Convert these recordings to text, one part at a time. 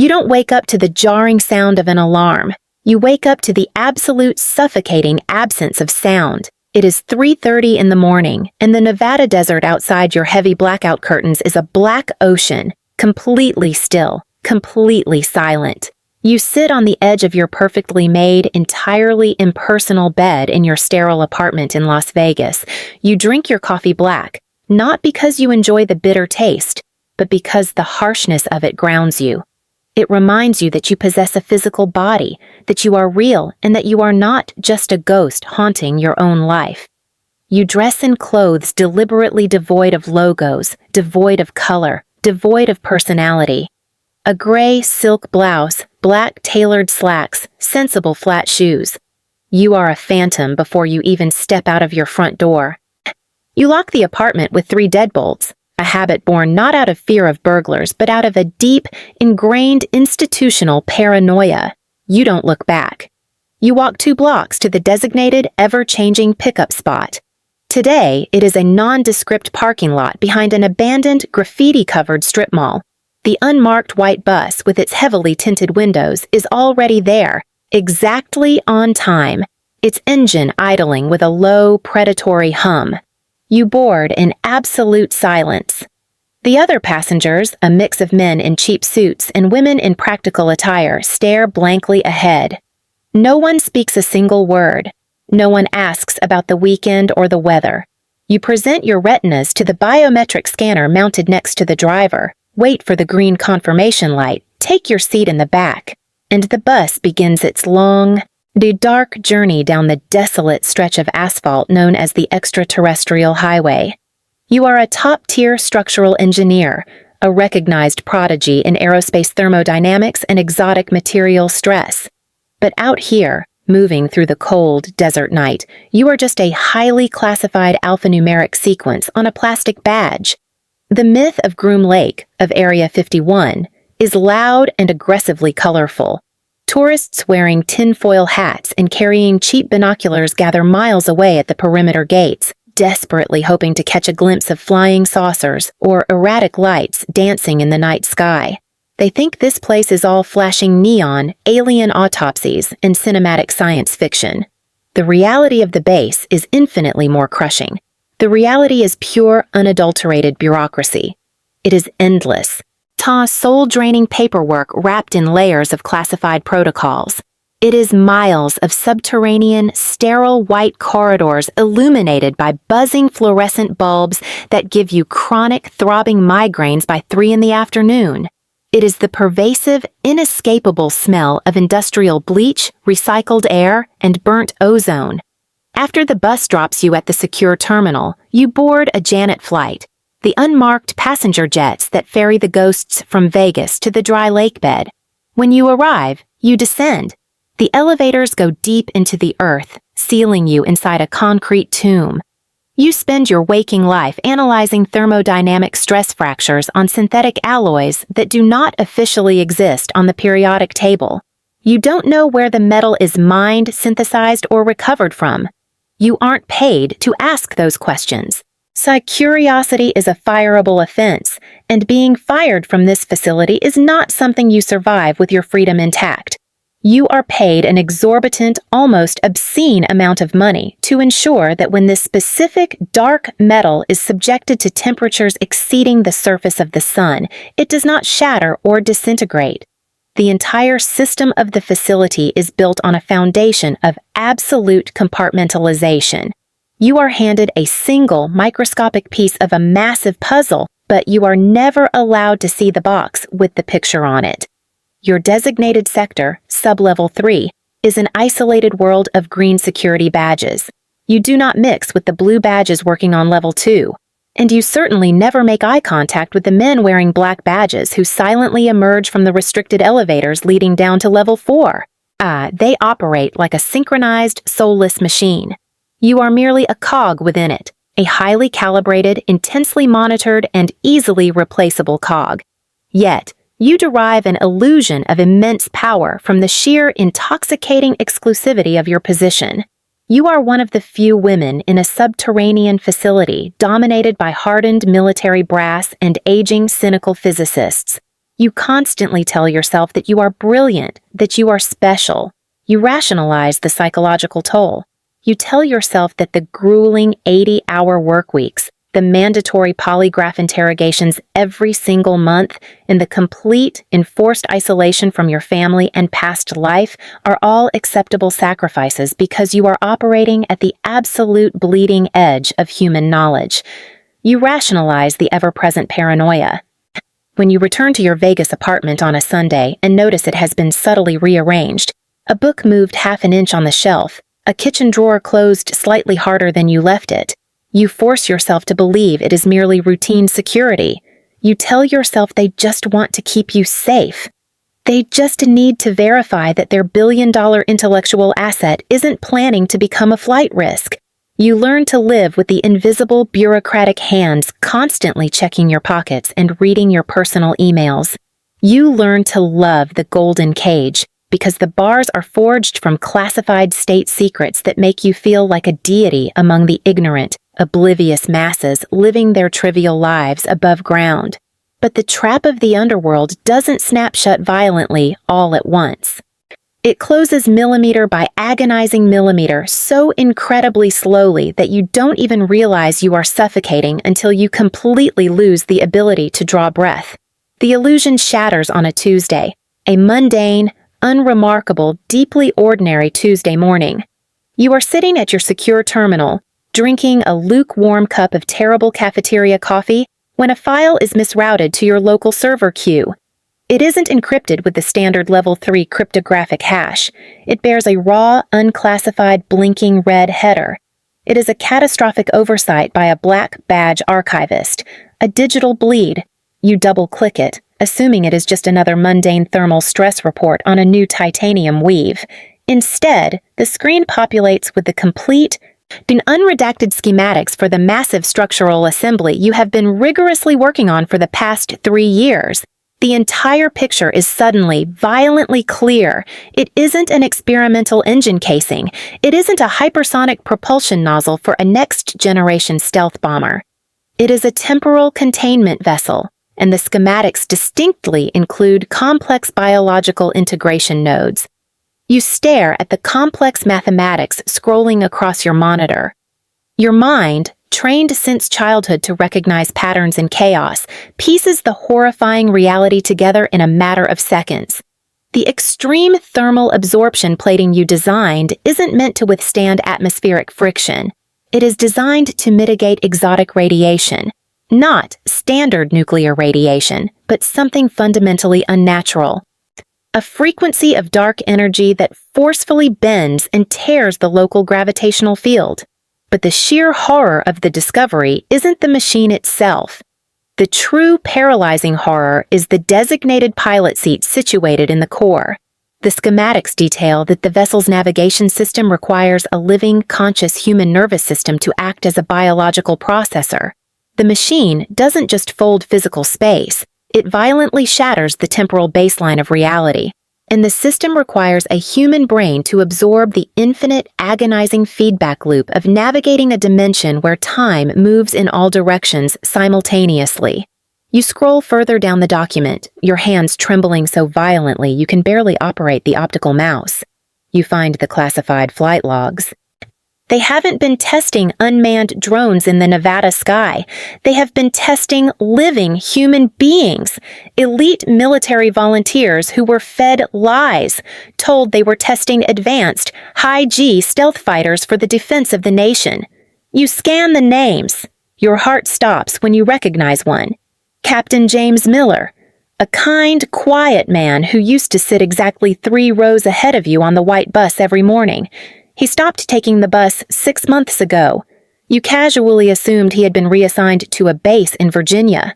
You don't wake up to the jarring sound of an alarm. You wake up to the absolute suffocating absence of sound. It is 3:30 in the morning, and the Nevada desert outside your heavy blackout curtains is a black ocean, completely still, completely silent. You sit on the edge of your perfectly made, entirely impersonal bed in your sterile apartment in Las Vegas. You drink your coffee black, not because you enjoy the bitter taste, but because the harshness of it grounds you. It reminds you that you possess a physical body, that you are real, and that you are not just a ghost haunting your own life. You dress in clothes deliberately devoid of logos, devoid of color, devoid of personality. A gray silk blouse, black tailored slacks, sensible flat shoes. You are a phantom before you even step out of your front door. You lock the apartment with 3 deadbolts, a habit born not out of fear of burglars, but out of a deep, ingrained institutional paranoia. You don't look back. You walk 2 blocks to the designated, ever-changing pickup spot. Today, it is a nondescript parking lot behind an abandoned, graffiti-covered strip mall. The unmarked white bus with its heavily tinted windows is already there, exactly on time, its engine idling with a low, predatory hum. You board in absolute silence. The other passengers, a mix of men in cheap suits and women in practical attire, stare blankly ahead. No one speaks a single word. No one asks about the weekend or the weather. You present your retinas to the biometric scanner mounted next to the driver, wait for the green confirmation light, take your seat in the back, and the bus begins its long, dark journey down the desolate stretch of asphalt known as the extraterrestrial highway. You are a top-tier structural engineer, a recognized prodigy in aerospace thermodynamics and exotic material stress. But out here, moving through the cold desert night, you are just a highly classified alphanumeric sequence on a plastic badge. The myth of Groom Lake, of Area 51, is loud and aggressively colorful. Tourists wearing tinfoil hats and carrying cheap binoculars gather miles away at the perimeter gates, desperately hoping to catch a glimpse of flying saucers or erratic lights dancing in the night sky. They think this place is all flashing neon, alien autopsies, and cinematic science fiction. The reality of the base is infinitely more crushing. The reality is pure, unadulterated bureaucracy. It is endless. Soul-draining paperwork wrapped in layers of classified protocols. It is miles of subterranean, sterile white corridors illuminated by buzzing fluorescent bulbs that give you chronic, throbbing migraines by 3 in the afternoon. It is the pervasive, inescapable smell of industrial bleach, recycled air, and burnt ozone. After the bus drops you at the secure terminal, you board a Janet flight, the unmarked passenger jets that ferry the ghosts from Vegas to the dry lake bed. When you arrive, you descend. The elevators go deep into the earth, sealing you inside a concrete tomb. You spend your waking life analyzing thermodynamic stress fractures on synthetic alloys that do not officially exist on the periodic table. You don't know where the metal is mined, synthesized, or recovered from. You aren't paid to ask those questions. Curiosity is a fireable offense, and being fired from this facility is not something you survive with your freedom intact. You are paid an exorbitant, almost obscene amount of money to ensure that when this specific dark metal is subjected to temperatures exceeding the surface of the sun, it does not shatter or disintegrate. The entire system of the facility is built on a foundation of absolute compartmentalization. You are handed a single microscopic piece of a massive puzzle, but you are never allowed to see the box with the picture on it. Your designated sector, Sublevel 3, is an isolated world of green security badges. You do not mix with the blue badges working on Level 2. And you certainly never make eye contact with the men wearing black badges who silently emerge from the restricted elevators leading down to Level 4. They operate like a synchronized, soulless machine. You are merely a cog within it, a highly calibrated, intensely monitored, and easily replaceable cog. Yet, you derive an illusion of immense power from the sheer intoxicating exclusivity of your position. You are one of the few women in a subterranean facility dominated by hardened military brass and aging cynical physicists. You constantly tell yourself that you are brilliant, that you are special. You rationalize the psychological toll. You tell yourself that the grueling 80-hour work weeks, the mandatory polygraph interrogations every single month, and the complete, enforced isolation from your family and past life are all acceptable sacrifices because you are operating at the absolute bleeding edge of human knowledge. You rationalize the ever-present paranoia. When you return to your Vegas apartment on a Sunday and notice it has been subtly rearranged, a book moved half an inch on the shelf, a kitchen drawer closed slightly harder than you left it, you force yourself to believe it is merely routine security. You tell yourself they just want to keep you safe. They just need to verify that their billion-dollar intellectual asset isn't planning to become a flight risk. You learn to live with the invisible bureaucratic hands constantly checking your pockets and reading your personal emails. You learn to love the golden cage because the bars are forged from classified state secrets that make you feel like a deity among the ignorant, oblivious masses living their trivial lives above ground. But the trap of the underworld doesn't snap shut violently all at once. It closes millimeter by agonizing millimeter so incredibly slowly that you don't even realize you are suffocating until you completely lose the ability to draw breath. The illusion shatters on a Tuesday, a mundane, unremarkable, deeply ordinary Tuesday morning. You are sitting at your secure terminal, drinking a lukewarm cup of terrible cafeteria coffee when a file is misrouted to your local server queue. It isn't encrypted with the standard level 3 cryptographic hash. It bears a raw, unclassified, blinking red header. It is a catastrophic oversight by a black badge archivist, a digital bleed. You double-click it, assuming it is just another mundane thermal stress report on a new titanium weave. Instead, the screen populates with the complete and unredacted schematics for the massive structural assembly you have been rigorously working on for the past 3 years. The entire picture is suddenly, violently clear. It isn't an experimental engine casing. It isn't a hypersonic propulsion nozzle for a next-generation stealth bomber. It is a temporal containment vessel, and the schematics distinctly include complex biological integration nodes. You stare at the complex mathematics scrolling across your monitor. Your mind, trained since childhood to recognize patterns in chaos, pieces the horrifying reality together in a matter of seconds. The extreme thermal absorption plating you designed isn't meant to withstand atmospheric friction. It is designed to mitigate exotic radiation, not standard nuclear radiation, but something fundamentally unnatural. A frequency of dark energy that forcefully bends and tears the local gravitational field. But the sheer horror of the discovery isn't the machine itself. The true paralyzing horror is the designated pilot seat situated in the core. The schematics detail that the vessel's navigation system requires a living, conscious human nervous system to act as a biological processor. The machine doesn't just fold physical space, it violently shatters the temporal baseline of reality. And the system requires a human brain to absorb the infinite, agonizing feedback loop of navigating a dimension where time moves in all directions simultaneously. You scroll further down the document, your hands trembling so violently you can barely operate the optical mouse. You find the classified flight logs. They haven't been testing unmanned drones in the Nevada sky. They have been testing living human beings, elite military volunteers who were fed lies, told they were testing advanced, high-G stealth fighters for the defense of the nation. You scan the names. Your heart stops when you recognize one. Captain James Miller, a kind, quiet man who used to sit exactly 3 rows ahead of you on the white bus every morning. He stopped taking the bus 6 months ago. You casually assumed he had been reassigned to a base in Virginia.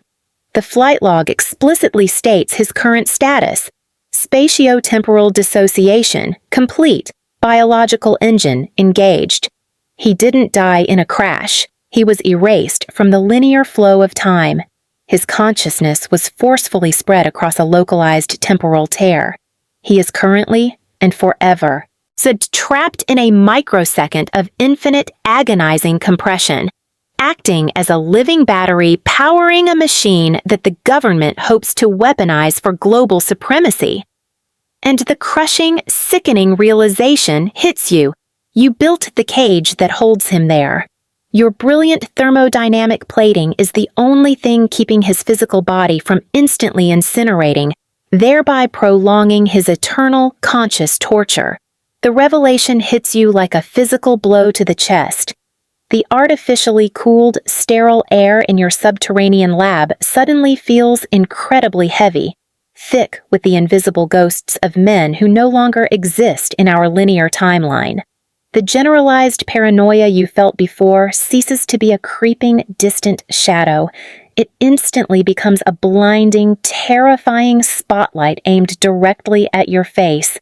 The flight log explicitly states his current status: spatiotemporal dissociation, complete, biological engine, engaged. He didn't die in a crash. He was erased from the linear flow of time. His consciousness was forcefully spread across a localized temporal tear. He is currently and forever trapped in a microsecond of infinite, agonizing compression. acting as a living battery powering a machine that the government hopes to weaponize for global supremacy. And the crushing, sickening realization hits you. You built the cage that holds him there. Your brilliant thermodynamic plating is the only thing keeping his physical body from instantly incinerating, thereby prolonging his eternal, conscious torture. The revelation hits you like a physical blow to the chest. The artificially cooled, sterile air in your subterranean lab suddenly feels incredibly heavy, thick with the invisible ghosts of men who no longer exist in our linear timeline. The generalized paranoia you felt before ceases to be a creeping, distant shadow. It instantly becomes a blinding, terrifying spotlight aimed directly at your face.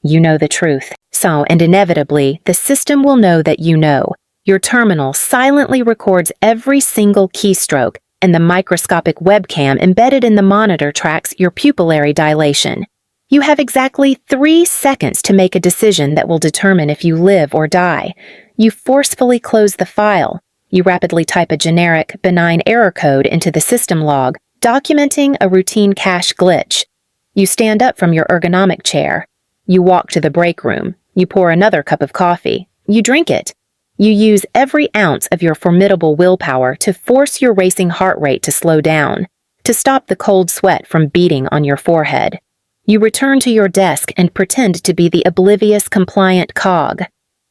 You know the truth. So, and inevitably, the system will know that you know. Your terminal silently records every single keystroke, and the microscopic webcam embedded in the monitor tracks your pupillary dilation. You have exactly 3 seconds to make a decision that will determine if you live or die. You forcefully close the file. You rapidly type a generic, benign error code into the system log, documenting a routine cache glitch. You stand up from your ergonomic chair. You walk to the break room. You pour another cup of coffee. You drink it. You use every ounce of your formidable willpower to force your racing heart rate to slow down, to stop the cold sweat from beating on your forehead. You return to your desk and pretend to be the oblivious, compliant cog.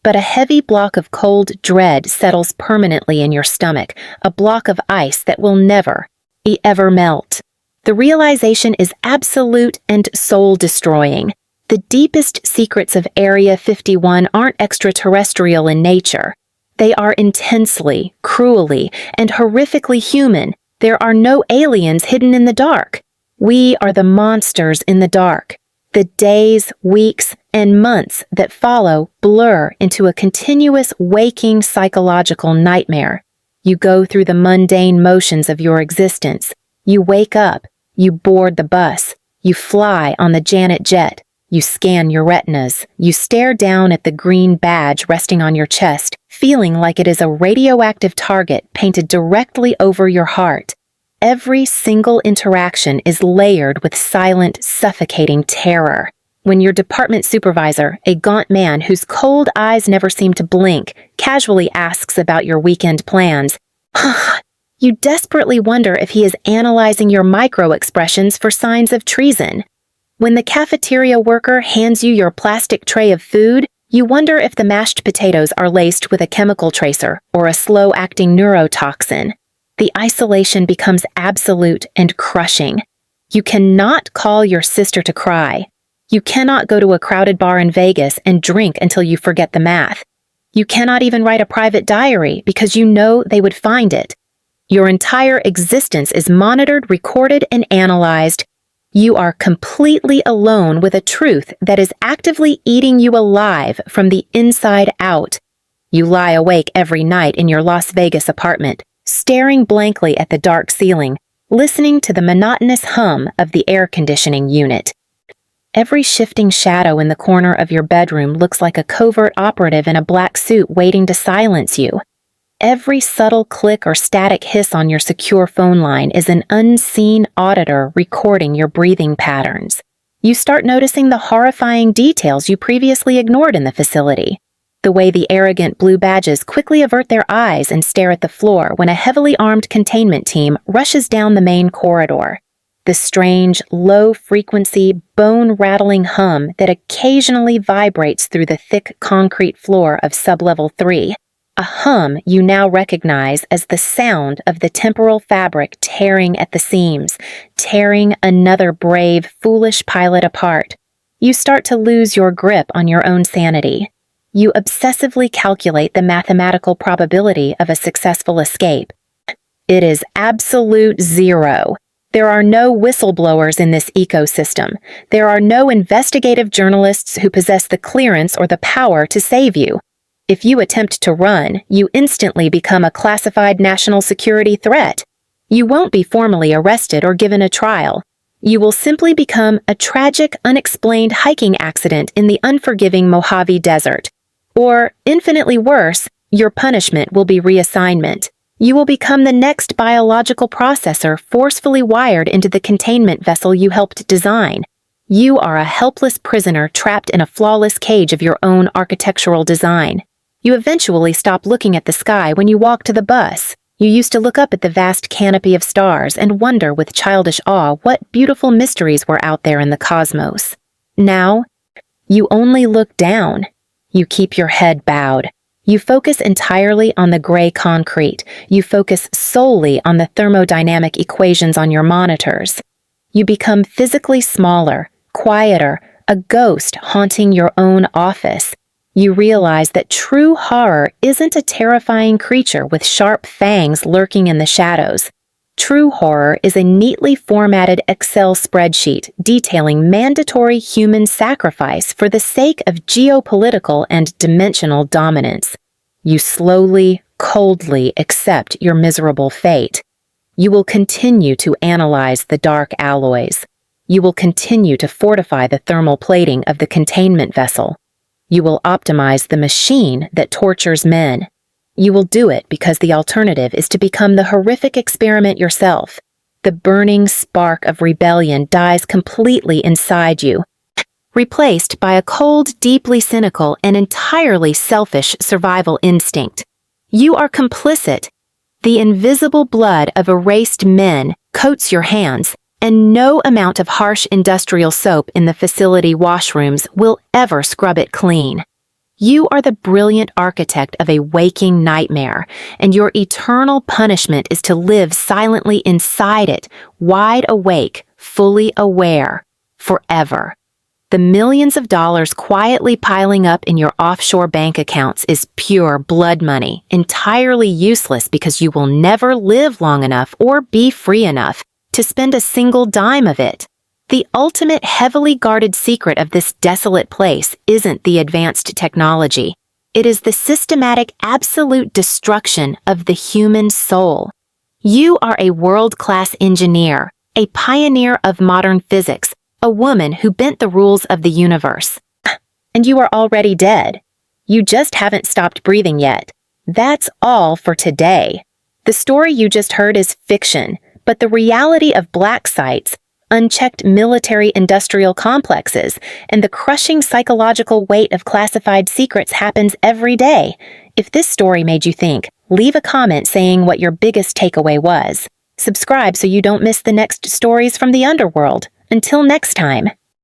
But a heavy block of cold dread settles permanently in your stomach, a block of ice that will never, ever melt. The realization is absolute and soul-destroying. The deepest secrets of Area 51 aren't extraterrestrial in nature. They are intensely, cruelly, and horrifically human. There are no aliens hidden in the dark. We are the monsters in the dark. The days, weeks, and months that follow blur into a continuous waking psychological nightmare. You go through the mundane motions of your existence. You wake up. You board the bus. You fly on the Janet jet. You scan your retinas. You stare down at the green badge resting on your chest, feeling like it is a radioactive target painted directly over your heart. Every single interaction is layered with silent, suffocating terror. When your department supervisor, a gaunt man whose cold eyes never seem to blink, casually asks about your weekend plans, you desperately wonder if he is analyzing your micro-expressions for signs of treason. When the cafeteria worker hands you your plastic tray of food, you wonder if the mashed potatoes are laced with a chemical tracer or a slow-acting neurotoxin. The isolation becomes absolute and crushing. You cannot call your sister to cry. You cannot go to a crowded bar in Vegas and drink until you forget the math. You cannot even write a private diary because you know they would find it. Your entire existence is monitored, recorded, and analyzed. You are completely alone with a truth that is actively eating you alive from the inside out. You lie awake every night in your Las Vegas apartment, staring blankly at the dark ceiling, listening to the monotonous hum of the air conditioning unit. Every shifting shadow in the corner of your bedroom looks like a covert operative in a black suit waiting to silence you. Every subtle click or static hiss on your secure phone line is an unseen auditor recording your breathing patterns. You start noticing the horrifying details you previously ignored in the facility. The way the arrogant blue badges quickly avert their eyes and stare at the floor when a heavily armed containment team rushes down the main corridor. The strange, low-frequency, bone-rattling hum that occasionally vibrates through the thick concrete floor of Sublevel 3. A hum you now recognize as the sound of the temporal fabric tearing at the seams, tearing another brave, foolish pilot apart. You start to lose your grip on your own sanity. You obsessively calculate the mathematical probability of a successful escape. It is absolute zero. There are no whistleblowers in this ecosystem. There are no investigative journalists who possess the clearance or the power to save you. If you attempt to run, you instantly become a classified national security threat. You won't be formally arrested or given a trial. You will simply become a tragic, unexplained hiking accident in the unforgiving Mojave Desert. Or, infinitely worse, your punishment will be reassignment. You will become the next biological processor forcefully wired into the containment vessel you helped design. You are a helpless prisoner trapped in a flawless cage of your own architectural design. You eventually stop looking at the sky when you walk to the bus. You used to look up at the vast canopy of stars and wonder with childish awe what beautiful mysteries were out there in the cosmos. Now, you only look down. You keep your head bowed. You focus entirely on the gray concrete. You focus solely on the thermodynamic equations on your monitors. You become physically smaller, quieter, a ghost haunting your own office. You realize that true horror isn't a terrifying creature with sharp fangs lurking in the shadows. True horror is a neatly formatted Excel spreadsheet detailing mandatory human sacrifice for the sake of geopolitical and dimensional dominance. You slowly, coldly accept your miserable fate. You will continue to analyze the dark alloys. You will continue to fortify the thermal plating of the containment vessel. You will optimize the machine that tortures men. You will do it because the alternative is to become the horrific experiment yourself. The burning spark of rebellion dies completely inside you, replaced by a cold, deeply cynical, and entirely selfish survival instinct. You are complicit. The invisible blood of erased men coats your hands, and no amount of harsh industrial soap in the facility washrooms will ever scrub it clean. You are the brilliant architect of a waking nightmare, and your eternal punishment is to live silently inside it, wide awake, fully aware, forever. The millions of dollars quietly piling up in your offshore bank accounts is pure blood money, entirely useless because you will never live long enough or be free enough to spend a single dime of it. The ultimate heavily guarded secret of this desolate place isn't the advanced technology. It is the systematic absolute destruction of the human soul. You are a world-class engineer, a pioneer of modern physics, a woman who bent the rules of the universe. And you are already dead. You just haven't stopped breathing yet. That's all for today. The story you just heard is fiction, but the reality of black sites, unchecked military-industrial complexes, and the crushing psychological weight of classified secrets happens every day. If this story made you think, leave a comment saying what your biggest takeaway was. Subscribe so you don't miss the next stories from the underworld. Until next time.